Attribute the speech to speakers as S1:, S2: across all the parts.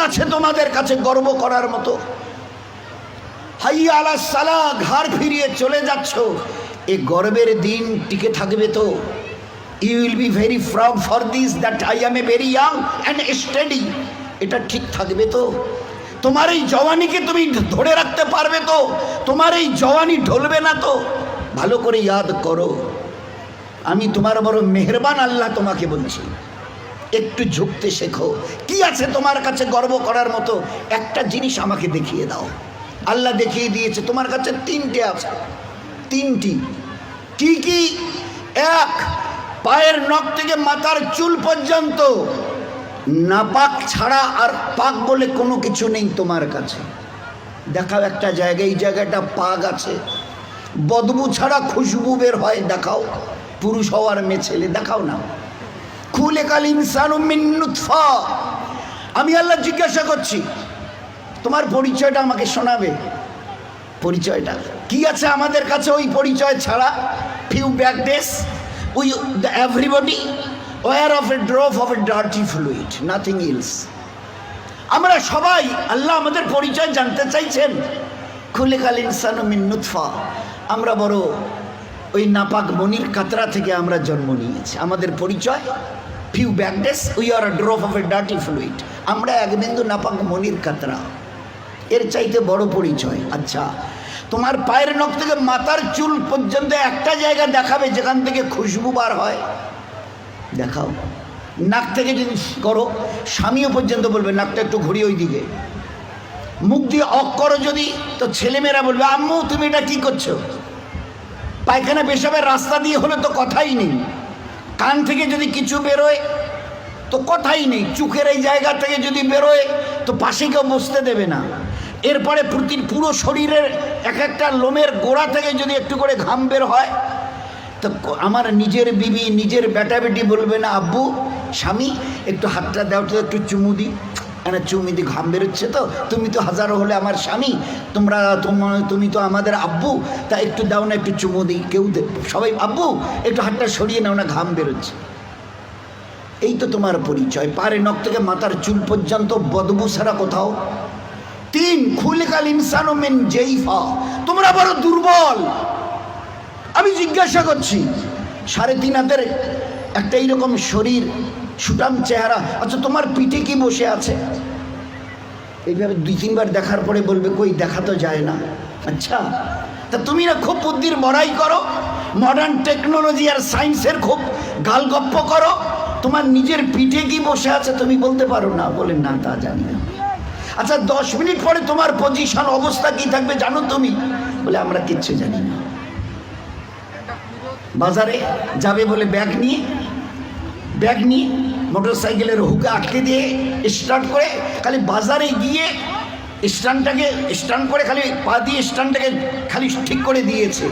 S1: আছে তোমাদের কাছে গর্ব করার মতো? হাইয়া আলাস সালাহ, ঘাড় ফিরিয়ে চলে যাচ্ছ, এ গর্বের দিন টিকে থাকবে তো? You will be very proud for this that I am a very young and steady. এটা ঠিক থাকবে তো? তোমার এই জওয়ানিকে তুমি ধরে রাখতে পারবে তো? তোমার এই জওয়ানি ঢলবে না তো? ভালো করে ইয়াদ করো, আমি তোমার বড় মেহেরবান আল্লাহ তোমাকে বলছি, একটু ঝুঁকতে শেখো। কি আছে তোমার কাছে গর্ব করার মতো? একটা জিনিস আমাকে দেখিয়ে দাও। আল্লাহ দেখিয়ে দিয়েছে তোমার কাছে তিনটে আছে, তিনটি। কি কি? এক, পায়ের নখ থেকে মাথার চুল পর্যন্ত নাপাক ছাড়া আর পাক বলে কোনো কিছু নেই তোমার কাছে। দেখাও একটা জায়গায়, এই জায়গাটা পাক আছে, বদবু ছাড়া খুশবু বের হয়, দেখাও। পুরুষ হওয়ার মেয়ে ছেলে, দেখাও না। খুলিকাল ইনসানু মিন নুতফা। আমি আল্লাহ জিজ্ঞাসা করছি, তোমার পরিচয়টা আমাকে শোনাবে। পরিচয়টা কি আছে আমাদের কাছে? ওই পরিচয় ছাড়া few back days we everybody were of a drop of a dirty fluid, nothing else. আমরা সবাই, আল্লাহ আমাদের পরিচয় জানতে চাইছেন। খুলিকাল ইনসানু মিন নুতফা। আমরা বড় ওই নাপাক মনির কাতরা থেকে আমরা জন্ম নিয়েছি। আমাদের পরিচয় few back days we are a drop of a dirty fluid. আমরা এক বিন্দু নাপাক মনির কাতরা, এর চাইতে বড় পরিচয়। আচ্ছা, তোমার পায়ের নখ থেকে মাথার চুল পর্যন্ত একটা জায়গা দেখাবে যেখান থেকে খুশবু বার হয়, দেখাও। নাক থেকে যদি করো, স্বামীও পর্যন্ত বলবে নাকটা একটু ঘুরি ওই দিকে। মুখ দিয়ে অক করো যদি, তো ছেলেমেয়েরা বলবে আম্মু তুমি এটা কি করছো? পায়খানা পেশাবের রাস্তা দিয়ে হলে তো কথাই নেই। কান থেকে যদি কিছু বেরোয় তো কথাই নেই। চোখের এই জায়গা থেকে যদি বেরোয় তো পাশে কেউ বসতে দেবে না। এরপরে পুরো শরীরের এক একটা লোমের গোড়া থেকে যদি একটু করে ঘাম বের হয়, তো আমার নিজের বিবি, নিজের বেটা বেটি বলবে না আব্বু, স্বামী একটু হাতটা দাও তো, একটু চুমু দিই। মানে চুমু দি, ঘাম বেরোচ্ছে তো, তুমি তো হাজারো হলে আমার স্বামী, তুমি তো আমাদের আব্বু, তা একটু দাও না, একটু চুমু দিই। কেউ সবাই আব্বু একটু হাতটা সরিয়ে নাও না, ঘাম বেরোচ্ছে। এই তো তোমার পরিচয়। পায়ের নখ থেকে মাথার চুল পর্যন্ত বদবু ছাড়া কোথাও। তিন, খুলিকাল ইনসানু মিন জাইফা। তোমরা বড় দুর্বল। আমি জিজ্ঞাসা করছি, 3.5 হাতের একটা এইরকম শরীর, সুটাম চেহারা, আচ্ছা তোমার পিঠে কি বসে আছে? এইভাবে 2-3 বার দেখার পরে বলবে কই, দেখা তো যায় না। আচ্ছা, তা তুমি না খুব বুদ্ধির বড়াই করো, মডার্ন টেকনোলজি আর সায়েন্সের খুব গালগপ্প করো, তোমার নিজের পিঠে কি বসে আছে তুমি বলতে পারো না? বলে না, তা জানি না। আচ্ছা 10 মিনিট পরে তোমার পজিশন, অবস্থা কি থাকবে জানো তুমি? বলে আমরা কিচ্ছু জানি না। বাজারে যাবে বলে ব্যাগ নিয়ে মোটর সাইকেলের হুকে আটকে দিয়ে স্টার্ট করে খালি বাজারে গিয়ে স্ট্যান্ড করে খালি পা দিয়ে স্ট্যান্ডটাকে খালি ঠিক করে দিয়েছে।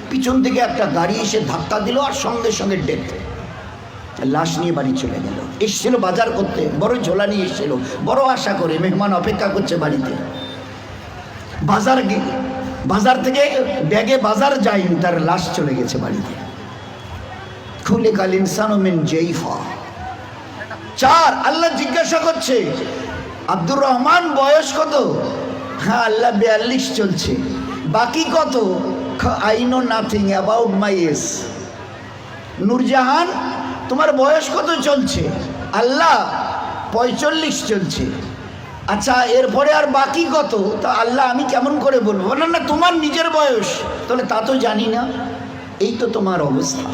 S1: পিছন থেকে একটা গাড়ি এসে ধাক্কা দিল আর সঙ্গে সঙ্গে ডেথ। লাশ নিয়ে বাড়ি চলে গেল। এসছিল বাজার করতে, বড় ঝোলা নিয়ে এসছিল, বড় আশা করে মেহমান অপেক্ষা করছে বাড়িতে। বাজার থেকে ব্যাগে বাজার যায়নি, তার লাশ চলে গেছে বাড়িতে। খুলিকাল ইনসানু মিন জাইফা। 4, আল্লাহ জিজ্ঞাসা করছে আব্দুর রহমান বয়স কত? হ্যাঁ আল্লাহ 42 চলছে। বাকি কত? I know nothing about my age. Nurjahan তোমার বয়স কত চলছে? আল্লাহ 45 চলছে। আচ্ছা এরপরে আর বাকি কত? তা আল্লাহ আমি কেমন করে বলবো? না না তোমার নিজের বয়স। তাহলে তা তো জানি না। এই তো তোমার অবস্থা,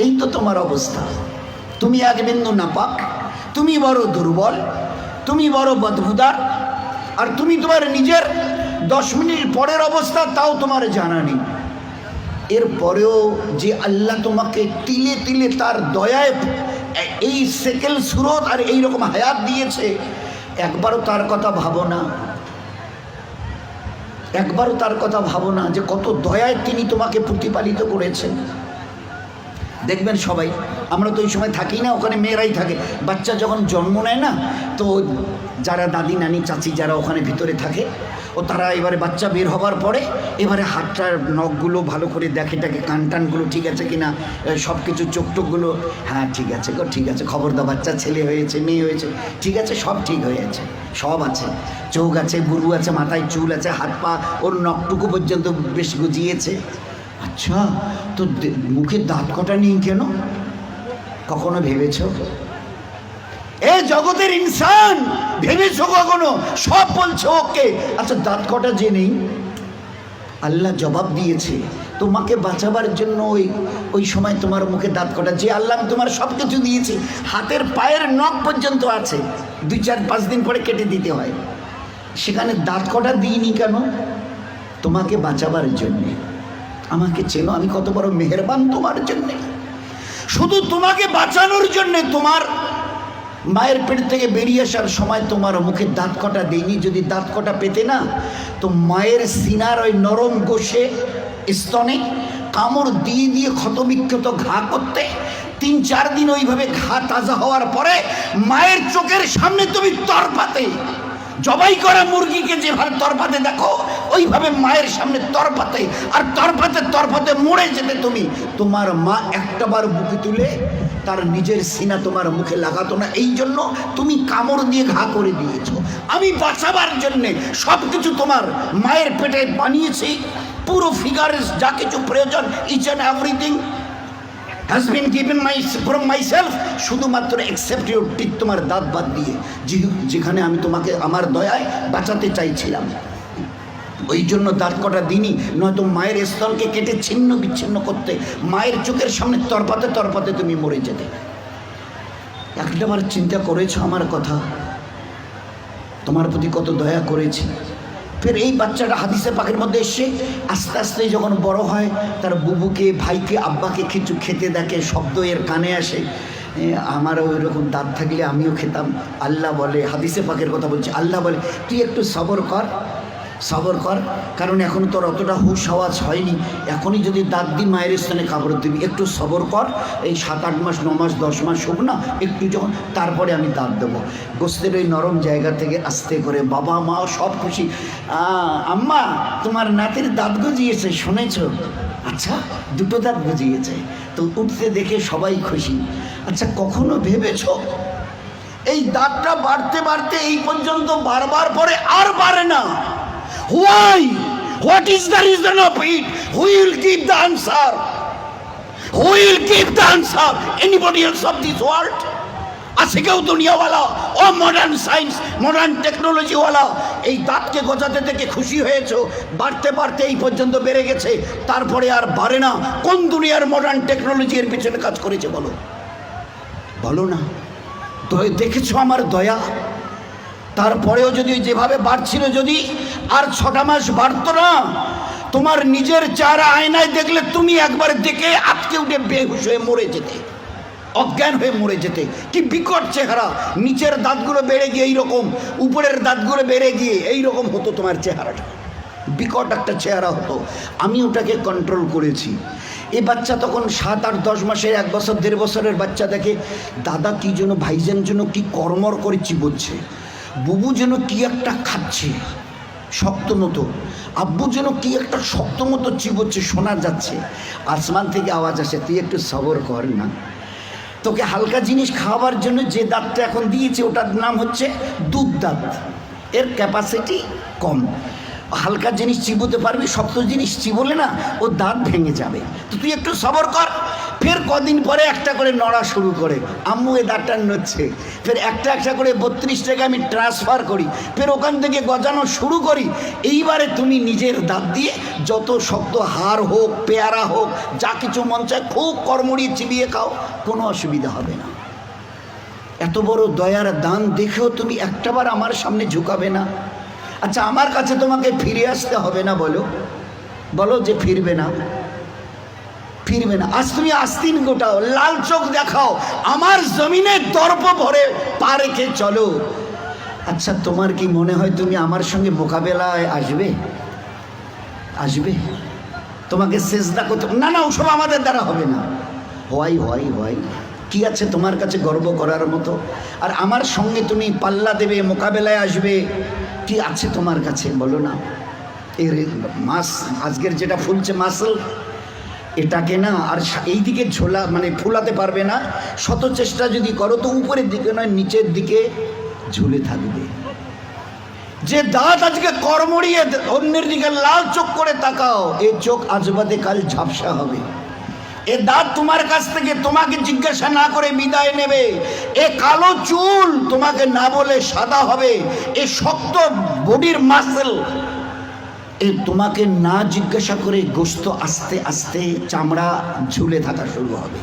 S1: এই তো তোমার অবস্থা। তুমি এক বিন্দু নাপাক, তুমি বড় দুর্বল, তুমি বড় বদবুদার, আর তুমি তোমার নিজের 10 মিনিট পরের অবস্থা তাও তোমার জানা নেই। এরপরেও যে আল্লাহ তোমাকে তিলে তিলে তার দয়ায় এই সেকেল সুরত আর এইরকম হায়াত দিয়েছে, একবারও তার কথা ভাবো না? একবারও তার কথা ভাবো না যে কত দয়ায় তিনি তোমাকে প্রতিপালিত করেছেন? দেখবেন সবাই, আমরা তো ওই সময় থাকি না, ওখানে মেয়েরাই থাকে। বাচ্চা যখন জন্ম নেয় না, তো যারা দাদি নানি চাচি যারা ওখানে ভিতরে থাকে, ও তারা এবারে বাচ্চা বের হবার পরে এবারে হাতটার নখগুলো ভালো করে দেখেটাকে, কান টানগুলো ঠিক আছে কিনা, সব কিছু চোখ টোকগুলো, হ্যাঁ ঠিক আছে গো, ঠিক আছে, খবরদার বাচ্চা ছেলে হয়েছে মেয়ে হয়েছে, ঠিক আছে, সব ঠিক হয়েছে, সব আছে, চোখ আছে, বুরু আছে, মাথায় চুল আছে, হাত পা ওর নখটুকু পর্যন্ত বেশ গজিয়েছে। আচ্ছা, তো মুখে দাঁত কটা নেই কেন? কখনো ভেবেছ? এ জগতের ইনসান, ভেবেছ কখনো? সব বলছো ওকে, আচ্ছা দাঁত কটা যে নেই? আল্লাহ জবাব দিয়েছে তোমাকে বাঁচাবার জন্য। ওই সময় তোমার মুখে দাঁত কটা, যে আল্লাহ তোমার সব কিছু দিয়েছে, হাতের পায়ের নখ পর্যন্ত আছে, 2-4-5 দিন পরে কেটে দিতে হয়, সেখানে দাঁত কটা দিইনি কেন? তোমাকে বাঁচাবার জন্যে। আমাকে চেনো, আমি কত বড় মেহেরবান তোমার জন্যে। শুধু তোমাকে বাঁচানোর জন্যে তোমার মায়ের পেট থেকে বেরিয়ে আসার সময় তোমার মুখে দাঁত কটা দেয়নি। যদি দাঁত কটা পেতে না, তো মায়ের সিনার ওই নরম গোশে স্তনে কামড় দিয়ে দিয়ে ক্ষতবিক্ষত ঘা করতে, 3-4 দিন ওইভাবে ঘা তাজা হওয়ার পরে মায়ের চোখের সামনে তুমি তরপাতে, জবাই করা মুরগিকে যেভাবে তরপাতে দেখো, ওইভাবে মায়ের সামনে তরপাতে, আর তরপাতে তরপাতে মরে যেতে তুমি। তোমার মা একটাবার বুকে তুলে তার নিজের সিনা তোমার মুখে লাগাতো না, এই জন্য তুমি কামড় দিয়ে ঘা করে দিয়েছ। আমি বাঁচাবার জন্যে সব কিছু তোমার মায়ের পেটে বানিয়েছি, পুরো ফিগারের যা কিছু প্রয়োজন, each and everything has been given from myself, শুধুমাত্র except your teeth, তোমার দাঁত বাদ দিয়ে, যেখানে আমি তোমাকে আমার দয়ায় বাঁচাতে চাইছিলাম, ওই জন্য দাঁত কটা দিনই, নয়তো মায়ের স্তনকে কেটে ছিন্ন বিচ্ছিন্ন করতে, মায়ের চোখের সামনে তরপাতে তরপাতে তুমি মরে যেতে। একটাবার চিন্তা করেছো আমার কথা? তোমার প্রতি কত দয়া করেছি। ফের এই বাচ্চাটা হাদিসে পাকের মধ্যে এসে আস্তে আস্তে যখন বড় হয়, তার বুবুকে, ভাইকে, আব্বাকে কিছু খেতে দেখে, শব্দ এর কানে আসে, আমারও ওই রকম দাঁত থাকলে আমিও খেতাম। আল্লাহ বলে, হাদিসে পাকের কথা বলছে, আল্লাহ বলে তুই একটু সবর কর, সবর কর, কারণ এখনও তোর অতটা হুশ আওয়াজ হয়নি, এখনই যদি দাঁত দিই মায়ের স্থানে কাপড় দিবি, একটু সবর কর, এই 7-8 মাস 9 মাস 10 মাস হোক না, একটু যখন, তারপরে আমি দাঁত দেবো। গোস্তের ওই নরম জায়গা থেকে আস্তে করে বাবা মা সব খুশি, আম্মা তোমার নাতির দাঁত গজিয়েছে শুনেছ? আচ্ছা, 2টো দাঁত গজিয়েছে, তো উঠতে দেখে সবাই খুশি। আচ্ছা, কখনো ভেবেছ এই দাঁতটা বাড়তে বাড়তে এই পর্যন্ত বারবার পরে আর বাড়ে না? Why? What is the reason of it? Who will give the answer? Who will give the answer? Anybody else of this world? আছে কেউ দুনিয়াওয়ালা ও মডার্ন সায়েন্স মডার্ন টেকনোলজিওয়ালা এই দাঁতকে গজাতে থেকে খুশি হয়েছো? বাড়তে বাড়তে এই পর্যন্ত বেড়ে গেছে, তারপরে আর বাড়ে না। কোন দুনিয়ার মডার্ন টেকনোলজি এর পিছনে কাজ করেছে বলো? বলো না। দেখেছো আমার দয়া? তারপরেও যদি যেভাবে বাড়ছিল, যদি আর 6টা মাস বাড়তো না, তোমার নিজের চেহারা আয়নায় দেখলে তুমি একবার দেখে আটকে উঠে বেহুশ হয়ে মরে যেতে, অজ্ঞান হয়ে মরে যেতে। কি বিকট চেহারা, নিচের দাঁতগুলো বেড়ে গিয়ে এইরকম, উপরের দাঁতগুলো বেড়ে গিয়ে এইরকম হতো তোমার চেহারাটা, বিকট একটা চেহারা হতো। আমি ওটাকে কন্ট্রোল করেছি। এই বাচ্চা তখন 7-8-10 মাসের, 1 বছর 1.5 বছরের বাচ্চা দেখে দাদা কি যেন, ভাইজান যেন কি কর্মর করে চিবোচ্ছে, বুবু যেন কি একটা খাচ্ছে শক্ত মতো, আব্বু যেন কি একটা শক্ত মতো চিবোচ্ছে, শোনা যাচ্ছে। আসমান থেকে আওয়াজ আসে, তুই একটু সবর কর না, তোকে হালকা জিনিস খাওয়াবার জন্য যে দাঁতটা এখন দিয়েছে ওটার নাম হচ্ছে দুধ দাঁত, এর ক্যাপাসিটি কম, হালকা জিনিস চিবোতে পারবি, শক্ত জিনিস চিবোলে না ও দাঁত ভেঙে যাবে, তো তুই একটু সবর কর। ফের কদিন পরে একটা করে নড়া শুরু করে, আম্মু এ দাঁতটা নড়ছে, ফের একটা একটা করে 32 টাকা আমি ট্রান্সফার করি, ফের ওখান থেকে গজানো শুরু করি। এইবারে তুমি নিজের দাঁত দিয়ে যত শক্ত হাড় হোক, পেয়ারা হোক, যা কিছু মন চায় খুব কর্মড়িয়ে চিবিয়ে খাও, কোনো অসুবিধা হবে না। এত বড় দয়ার দান দেখেও তুমি একটাবার আমার সামনে ঝুঁকাবে না? আচ্ছা, আমার কাছে তোমাকে ফিরে আসতে হবে না? বলো বলো যে ফিরবে না, ফিরবে না। আজ তুমি আস্তিন গোটাও, লাল চোখ দেখাও, আমার জমিনে দর্প ভরে পা রেখে চলো। আচ্ছা, তোমার কি মনে হয় তুমি আমার সঙ্গে মোকাবেলায় আসবে? আসবে? তোমাকে সেজদা করতে না, না, ওসব আমাদের দ্বারা হবে না। হোয়াই কি আছে তোমার কাছে গর্ব করার মতো? আর আমার সঙ্গে তুমি পাল্লা দেবে, মোকাবেলায় আসবে, কি আছে তোমার কাছে বলো না? এর মাস আজকের যেটা ফুলছে মাসল, এটাকে না আর এই দিকে ঝোলা মানে ফুলাতে পারবে না। শত চেষ্টা যদি করো তো উপরের দিকে নয় নিচের দিকে ঝুলে থাকবে। যে দাঁত আজকে কর্মড়িয়ে অন্যের দিকে লাল চোখ করে তাকাও, এই চোখ আজ বাদে কাল ঝাপসা হবে। এ দাঁত তোমার কাছ থেকে তোমাকে জিজ্ঞাসা না করে বিদায় নেবে। এ কালো চুল তোমাকে না বলে সাদা হবে। এ শক্ত বডির মাসল এ তোমাকে না জিজ্ঞাসা করে গোশত আস্তে আস্তে চামড়া ঝুলে থাকা শুরু হবে।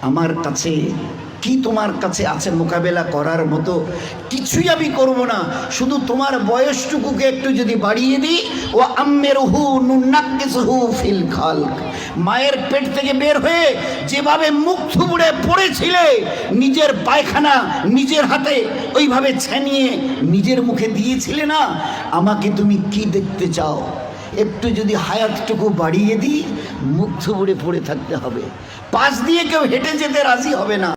S1: আমার কাছে কি তোমার কাছে আছে মোকাবেলা করার মতো? কিছুই আমি করব না, শুধু তোমার বয়সটুকুকে একটু যদি বাড়িয়ে দিই। ও আম্মেরহু নুনাক্কিসহু ফিল খালক, মায়ের পেট থেকে বের হয়ে যেভাবে মুখ থুবড়ে পড়েছিলে, নিজের পায়খানা নিজের হাতে ওইভাবে ছেনিয়ে নিজের মুখে দিয়েছিলে না, আমাকে তুমি কি দেখতে চাও? একটু যদি হায়াতটুকু বাড়িয়ে দিই, মুখ থুবড়ে পড়ে থাকতে হবে, পাশ দিয়ে কেউ হেঁটে যেতে রাজি হবে না।